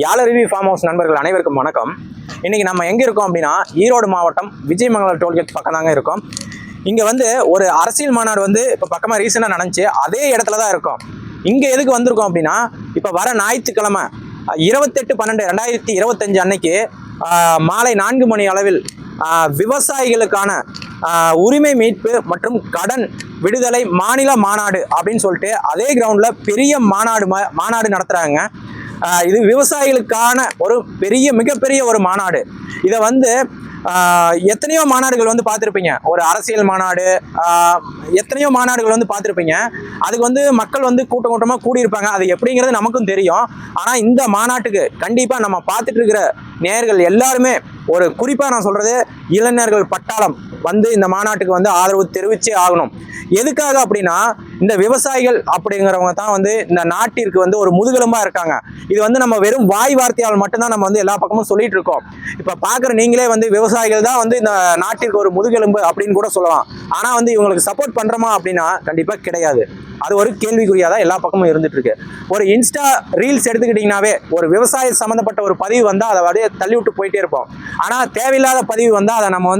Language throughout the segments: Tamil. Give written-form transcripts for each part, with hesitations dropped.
யாழருவி ஃபார்ம் ஹவுஸ் நண்பர்கள் அனைவருக்கும் வணக்கம். இன்னைக்கு நம்ம எங்கே இருக்கோம் அப்படின்னா, ஈரோடு மாவட்டம் விஜயமங்கலம் டோல்கேட் பக்கம் தாங்க இருக்கோம். இங்கே ஒரு அரசியல் மாநாடு இப்போ பக்கமாக ரீசெண்டாக நடந்துச்சு. அதே இடத்துல தான் இருக்கோம். இங்கே எதுக்கு வந்திருக்கோம் அப்படின்னா, இப்போ வர ஞாயிற்றுக்கிழமை 28/12/2025 அன்னைக்கு மாலை 4 மணி அளவில் விவசாயிகளுக்கான உரிமை மீட்பு மற்றும் கடன் விடுதலை மாநில மாநாடு அப்படின்னு சொல்லிட்டு அதே கிரவுண்டில் பெரிய மாநாடு நடத்துகிறாங்க. இது விவசாயிகளுக்கான ஒரு மிகப்பெரிய ஒரு மாநாடு. இதை எத்தனையோ மாநாடுகள் பார்த்துருப்பீங்க. ஒரு அரசியல் மாநாடு, எத்தனையோ மாநாடுகள் பார்த்துருப்பீங்க. அதுக்கு மக்கள் கூட்டமாக கூடியிருப்பாங்க. அது எப்படிங்கிறது நமக்கும் தெரியும். ஆனால் இந்த மாநாட்டுக்கு கண்டிப்பாக நம்ம பார்த்துட்டு இருக்கிற நேயர்கள் எல்லாருமே, ஒரு குறிப்பாக நான் சொல்கிறது, இளைஞர்கள் பட்டாளம் இந்த மாநாட்டுக்கு ஆதரவு தெரிவிச்சே ஆகணும். எதுக்காக அப்படின்னா, இந்த விவசாயிகள் அப்படிங்கிறவங்க தான் இந்த நாட்டிற்கு ஒரு முதுகெலும்பாக இருக்காங்க. இது நம்ம வெறும் வாய் வார்த்தையால் மட்டும்தான் நம்ம எல்லா பக்கமும் சொல்லிட்டு இருக்கோம். இப்போ பார்க்குற நீங்களே விவசாயிகள் தான் இந்த நாட்டிற்கு ஒரு முதுகெலும்பு அப்படின்னு கூட சொல்லலாம். ஆனால் இவங்களுக்கு சப்போர்ட் பண்ணுறோமா அப்படின்னா கண்டிப்பாக கிடையாது. அது ஒரு கேள்விக்குறியாக தான் எல்லா பக்கமும் இருந்துட்டு இருக்கு. ஒரு இன்ஸ்டா ரீல்ஸ் எடுத்துக்கிட்டிங்கனாவே ஒரு விவசாய சம்மந்தப்பட்ட ஒரு பதிவு வந்தால் அதை அப்படியே தள்ளி விட்டு போயிட்டே இருப்போம். ஆனால் தேவையில்லாத பதிவு வந்தால் அதை நம்ம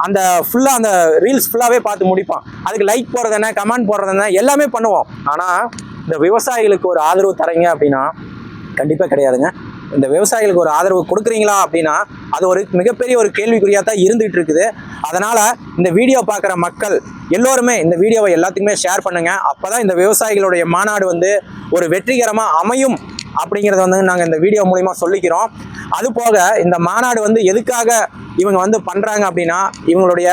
அந்த ஃபுல்லாக அந்த ரீல்ஸ் ஃபுல்லாகவே பார்த்து முடிப்போம். அதுக்கு லைக் போடுறது என்ன, கமெண்ட் போடுறது என்ன, எல்லாமே பண்ணுவோம். ஆனால் இந்த விவசாயிகளுக்கு ஒரு ஆதரவு தரீங்க அப்படின்னா கண்டிப்பாக கிடையாதுங்க. இந்த விவசாயிகளுக்கு ஒரு ஆதரவு கொடுக்குறீங்களா அப்படின்னா அது ஒரு மிகப்பெரிய ஒரு கேள்விக்குறியாக தான் இருந்துகிட்டு இருக்குது. அதனால் இந்த வீடியோ பார்க்குற மக்கள் எல்லோருமே இந்த வீடியோவை எல்லாத்துக்குமே ஷேர் பண்ணுங்கள். அப்போ தான் இந்த விவசாயிகளுடைய மாநாடு ஒரு வெற்றிகரமாக அமையும் அப்படிங்கிறத நாங்கள் இந்த வீடியோ மூலிமா சொல்லிக்கிறோம். அதுபோக இந்த மாநாடு எதுக்காக இவங்க பண்ணுறாங்க அப்படின்னா, இவங்களுடைய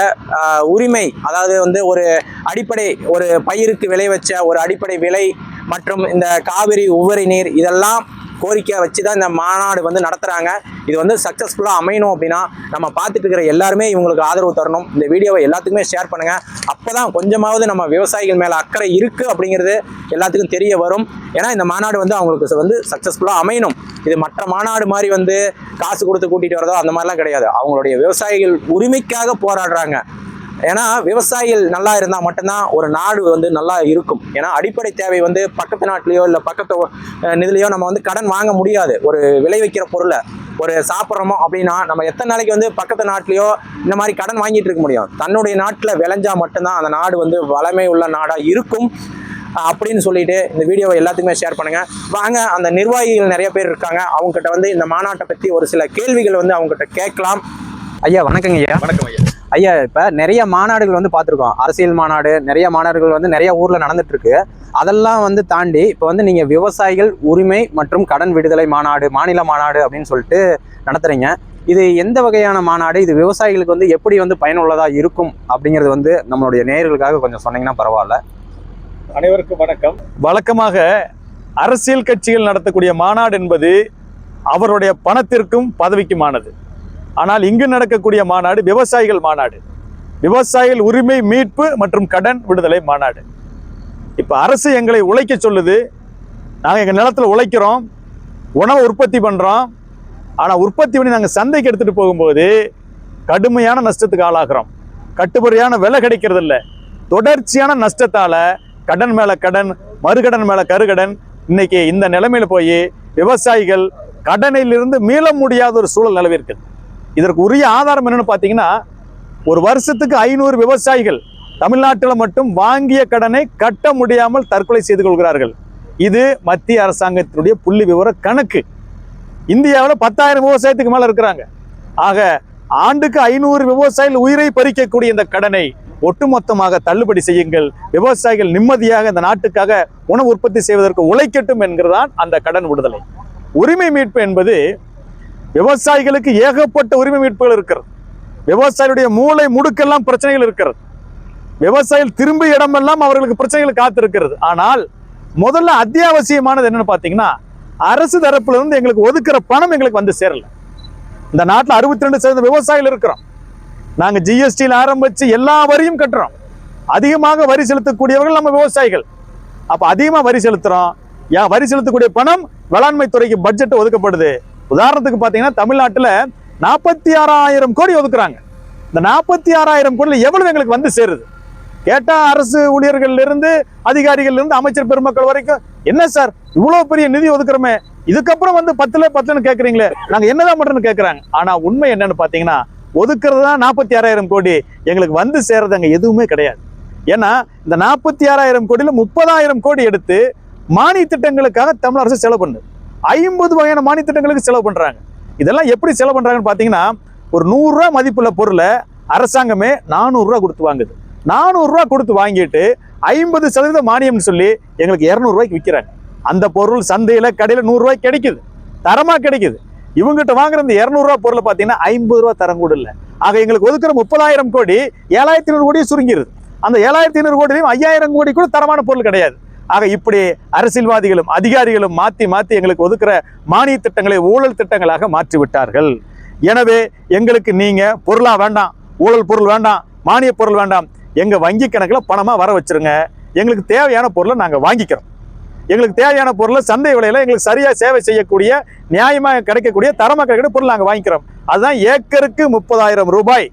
உரிமை, அதாவது ஒரு அடிப்படை, ஒரு பயிருக்கு விளை வச்ச ஒரு அடிப்படை விலை மற்றும் இந்த காவிரி உபரி நீர் இதெல்லாம் கோரிக்கை வச்சு தான் இந்த மாநாடு நடத்துகிறாங்க. இது சக்ஸஸ்ஃபுல்லாக அமையணும் அப்படின்னா நம்ம பார்த்துட்டு இருக்கிற எல்லாருமே இவங்களுக்கு ஆதரவு தரணும். இந்த வீடியோவை எல்லாத்துக்குமே ஷேர் பண்ணுங்கள். அப்போ தான் கொஞ்சமாவது நம்ம விவசாயிகள் மேலே அக்கறை இருக்குது அப்படிங்கிறது எல்லாத்துக்கும் தெரிய வரும். ஏன்னா இந்த மாநாடு அவங்களுக்கு சக்ஸஸ்ஃபுல்லாக அமையணும். இது மற்ற மாநாடு மாதிரி காசு கொடுத்து கூட்டிகிட்டு வரதோ அந்த மாதிரிலாம் கிடையாது. அவங்களுடைய விவசாயிகள் உரிமைக்காக போராடுறாங்க. ஏன்னா விவசாயிகள் நல்லா இருந்தால் மட்டும்தான் ஒரு நாடு நல்லா இருக்கும். ஏன்னா அடிப்படை தேவை பக்கத்து நாட்டிலையோ இல்லை பக்கத்து இதுலையோ நம்ம கடன் வாங்க முடியாது. ஒரு விளைவிக்கிற பொருளை ஒரு சாப்பிட்றோமோ அப்படின்னா நம்ம எத்தனை நாளைக்கு பக்கத்து நாட்டிலையோ இந்த மாதிரி கடன் வாங்கிட்டு இருக்க முடியும்? தன்னுடைய நாட்டில் விளைஞ்சா மட்டும்தான் அந்த நாடு வளமை உள்ள நாடாக இருக்கும் அப்படின்னு சொல்லிட்டு இந்த வீடியோவை எல்லாத்துக்குமே ஷேர் பண்ணுங்கள். வாங்க, அந்த நிர்வாகிகள் நிறைய பேர் இருக்காங்க. அவங்ககிட்ட இந்த மாநாட்டை பற்றி ஒரு சில கேள்விகள் அவங்ககிட்ட கேட்கலாம். ஐயா வணக்கங்க. ஐயா வணக்கம். ஐயா, இப்போ நிறைய மாநாடுகள் பார்த்துருக்கோம். அரசியல் மாநாடு, நிறைய மாநாடுகள் நிறைய ஊரில் நடந்துட்டு இருக்கு. அதெல்லாம் தாண்டி இப்போ நீங்கள் விவசாயிகள் உரிமை மற்றும் கடன் விடுதலை மாநாடு, மாநில மாநாடு அப்படின்னு சொல்லிட்டு நடத்துறீங்க. இது எந்த வகையான மாநாடு? இது விவசாயிகளுக்கு எப்படி பயனுள்ளதாக இருக்கும் அப்படிங்கிறது நம்மளுடைய நேயர்களுக்காக கொஞ்சம் சொன்னீங்கன்னா பரவாயில்ல. அனைவருக்கும் வணக்கம். வழக்கமாக அரசியல் கட்சிகள் நடத்தக்கூடிய மாநாடு என்பது அவருடைய பணத்திற்கும் பதவிக்குமானது. ஆனால் இங்கு நடக்கக்கூடிய மாநாடு விவசாயிகள் மாநாடு, விவசாயிகள் உரிமை மீட்பு மற்றும் கடன் விடுதலை மாநாடு. இப்போ அரசு எங்களை உழைக்க சொல்லுது. நாங்கள் எங்கள் நிலத்தில் உழைக்கிறோம், உணவை உற்பத்தி பண்ணுறோம். ஆனால் உற்பத்தி பண்ணி நாங்கள் சந்தைக்கு எடுத்துகிட்டு போகும்போது கடுமையான நஷ்டத்துக்கு ஆளாகிறோம். கட்டுப்படியான விலை கிடைக்கிறது இல்லை. தொடர்ச்சியான நஷ்டத்தால் கடன் மேலே கடன், மறுகடன் மேலே கருகடன், இன்னைக்கு இந்த நிலைமையில போய் விவசாயிகள் கடனிலிருந்து மீள முடியாத ஒரு சூழல் நிலவிருக்கு. இதற்கு உரிய ஆதாரம் என்னன்னு பார்த்தீங்கன்னா, ஒரு வருஷத்துக்கு 500 விவசாயிகள் தமிழ்நாட்டில் மட்டும் வாங்கிய கடனை கட்ட முடியாமல் தற்கொலை செய்து கொள்கிறார்கள். இது மத்திய அரசாங்கத்தினுடைய புள்ளி விவர கணக்கு. இந்தியாவில் 10,000 விவசாயத்துக்கு மேல இருக்கிறாங்க. ஆக ஆண்டுக்கு 500 விவசாயிகள் உயிரை பறிக்கக்கூடிய இந்த கடனை ஒட்டுமொத்தமாக தள்ளுபடி செய்யுங்கள். விவசாயிகள் நிம்மதியாக இந்த நாட்டுக்காக உணவு உற்பத்தி செய்வதற்கு உழைக்கட்டும் என்கிறதான் அந்த கடன் விடுதலை. உரிமை மீட்பு என்பது விவசாயிகளுக்கு ஏகப்பட்ட உரிமை மீட்புகள் இருக்கிறது. விவசாயிகளுடைய மூளை முடுக்கெல்லாம் பிரச்சனைகள் இருக்கிறது. விவசாயிகள் திரும்பிய இடமெல்லாம் அவர்களுக்கு பிரச்சனைகள் காத்திருக்கிறது. ஆனால் முதல்ல அத்தியாவசியமானது என்னன்னு பாத்தீங்கன்னா, அரசு தரப்புல இருந்து எங்களுக்கு ஒதுக்குற பணம் எங்களுக்கு சேரல. இந்த நாட்டில் 62% விவசாயிகள் இருக்கிறோம். நாங்க ஜிஎஸ்டியில் ஆரம்பிச்சு எல்லா வரியும் கட்டுறோம். அதிகமாக வரி செலுத்தக்கூடியவர்கள் நம்ம விவசாயிகள். அப்ப அதிகமா வரி செலுத்துறோம். வரி செலுத்தக்கூடிய பணம் வேளாண்மை துறைக்கு பட்ஜெட் ஒதுக்கப்படுது. உதாரணத்துக்கு பாத்தீங்கன்னா, தமிழ்நாட்டுல 46,000 கோடி ஒதுக்குறாங்க. இந்த 46,000 கோடியில எவ்வளவு எங்களுக்கு சேருது கேட்டா, அரசு ஊழியர்கள் இருந்து அதிகாரிகள் இருந்து அமைச்சர் பெருமக்கள் வரைக்கும், என்ன சார் இவ்வளவு பெரிய நிதி ஒதுக்குறமே, இதுக்கப்புறம் வந்து 10ல 10ன்னு கேட்குறீங்களே, நாங்கள் என்னதான் பண்ணுறோன்னு கேட்குறாங்க. ஆனால் உண்மை என்னன்னு பார்த்தீங்கன்னா, ஒதுக்குறது தான் 46,000 கோடி, எங்களுக்கு வந்து சேர்றது அங்கே எதுவுமே கிடையாது. ஏன்னா இந்த 46,000 கோடியில் 30,000 கோடி எடுத்து மானிய திட்டங்களுக்காக தமிழ் அரசு செலவு பண்ணுது. 50 வகையான மானிய திட்டங்களுக்கு செலவு பண்ணுறாங்க. இதெல்லாம் எப்படி செலவு பண்ணுறாங்கன்னு பார்த்தீங்கன்னா, ஒரு 100 ரூபா மதிப்புள்ள பொருளை அரசாங்கமே 400 ரூபா கொடுத்து வாங்குது. 400 ரூபா கொடுத்து வாங்கிட்டு 50% மானியம்னு சொல்லி எங்களுக்கு 200 ரூபாய்க்கு விற்கிறாங்க. அந்த பொருள் சந்தையில் கடையில் 100 ரூபாய்க்கு கிடைக்குது, தரமாக கிடைக்குது. இவங்ககிட்ட வாங்குற இந்த 200 ரூபா பொருளை பார்த்தீங்கன்னா 50 ரூபா தரம் கூட இல்லை. ஆக எங்களுக்கு ஒதுக்குற 30,000 கோடி 7,500 கோடியை சுருங்கிருது. அந்த 7,500 கோடியிலையும் 5,000 கோடி கூட தரமான பொருள் கிடையாது. ஆக இப்படி அரசியல்வாதிகளும் அதிகாரிகளும் மாற்றி மாற்றி எங்களுக்கு ஒதுக்குற மானிய திட்டங்களை ஊழல் திட்டங்களாக மாற்றி விட்டார்கள். எனவே எங்களுக்கு நீங்க பொருளா வேண்டாம், ஊழல் பொருள் வேண்டாம், மானிய பொருள் வேண்டாம், எங்க வங்கி கணக்கில் பணமா வர வச்சிருங்க. எங்களுக்கு தேவையான பொருளை நாங்க வாங்கிக்கிறோம். எங்களுக்கு தேவையான பொருளை சந்தை விலையில எங்களுக்கு சரியா சேவை செய்யக்கூடிய, நியாயமாக கிடைக்கக்கூடிய, தரமாக கிடைக்கக்கூடிய பொருள் நாங்க வாங்கிக்கிறோம். அதுதான் ஏக்கருக்கு 30,000 ரூபாய்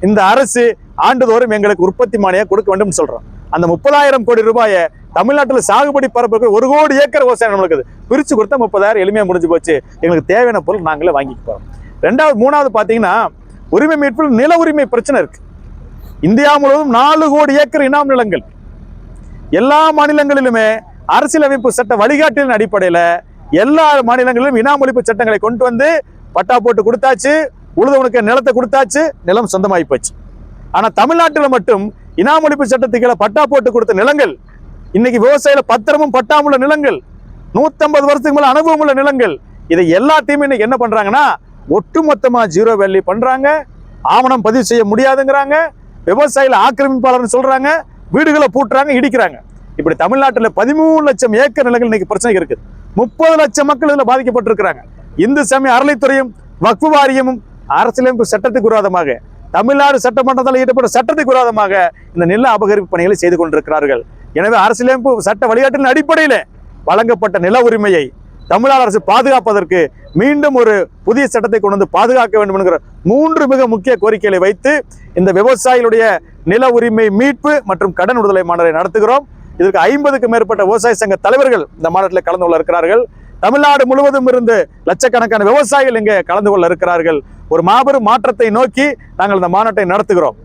இந்த அரசு ஆண்டுதோறும் எங்களுக்கு உற்பத்தி மானியம் கொடுக்க வேண்டும் சொல்றோம். அந்த 30,000 கோடி ரூபாயை தமிழ்நாட்டில் சாகுபடி பரப்பு 1 கோடி ஏக்கர் விவசாயம் நம்மளுக்கு பிரிச்சு கொடுத்தா 30,000 எளிமையா முடிஞ்சு போச்சு. எங்களுக்கு தேவையான பொருள் நாங்களே வாங்கிட்டு போறோம். மூணாவது பாத்தீங்கன்னா, உரிமை மீட்பில் நில உரிமை பிரச்சனை இருக்கு. இந்தியா முழுவதும் 4 கோடி ஏக்கர் இனாம் நிலங்கள். எல்லா மாநிலங்களிலுமே அரசியலமைப்பு சட்ட வழிகாட்டின் அடிப்படையில் எல்லா மாநிலங்களிலும் இனாம் ஒழிப்பு சட்டங்களை கொண்டு வந்து பட்டா போட்டு கொடுத்தாச்சு, உழுதவனுக்கு நிலத்தை கொடுத்தாச்சு, நிலம் சொந்தமாகி போச்சு. ஆனா தமிழ்நாட்டில் மட்டும் இனாம் ஒழிப்பு சட்டத்துக்கு பட்டா போட்டு கொடுத்த நிலங்கள் இன்னைக்கு விவசாயில பத்திரமும் பட்டாமுள்ள நிலங்கள், 150 வருஷத்துக்கு மேல அனுபவம் உள்ள நிலங்கள், இதை எல்லாத்தையுமே இன்னைக்கு என்ன பண்றாங்கன்னா ஒட்டுமொத்தமா ஜீரோ வேல்யூ பண்றாங்க. ஆவணம் பதிவு செய்ய முடியாதுங்கிறாங்க, விவசாயில ஆக்கிரமிப்பாளர்னு சொல்றாங்க, வீடுகளை பூட்டுறாங்க, இடிக்கிறாங்க. இப்படி தமிழ்நாட்டில் 13 லட்சம் ஏக்கர் நிலங்கள் இன்னைக்கு பிரச்சனை இருக்குது. 30 லட்சம் மக்கள் இதுல பாதிக்கப்பட்டிருக்கிறாங்க. இந்து சமய அறநிலைத்துறையும் வக்ஃபு வாரியமும் அரசியலமைப்பு சட்டத்துக்கு விரோதமாக, தமிழ்நாடு சட்டமன்றத்தால் இயற்றப்பட்ட சட்டத்துக்கு விரோதமாக இந்த நில அபகரிப்பு பணிகளை செய்து கொண்டிருக்கிறார்கள். எனவே அரசியலமைப்பு சட்ட வழிகாட்டின் அடிப்படையில் வழங்கப்பட்ட நில உரிமையை தமிழ்நாடு அரசு பாதுகாப்பதற்கு மீண்டும் ஒரு புதிய சட்டத்தை கொண்டு வந்து பாதுகாக்க வேண்டும் என்கிற 3 மிக முக்கிய கோரிக்கைகளை வைத்து இந்த விவசாயிகளுடைய நில உரிமை மீட்பு மற்றும் கடன் விடுதலை மாநாட்டை நடத்துகிறோம். இதற்கு 50க்கும் மேற்பட்ட விவசாய சங்க தலைவர்கள் இந்த மாநாட்டில் கலந்து கொள்ள இருக்கிறார்கள். தமிழ்நாடு முழுவதும் இருந்து லட்சக்கணக்கான விவசாயிகள் இங்கே கலந்து கொள்ள இருக்கிறார்கள். ஒரு மாபெரும் மாற்றத்தை நோக்கி நாங்கள் இந்த மாநாட்டை நடத்துகிறோம்.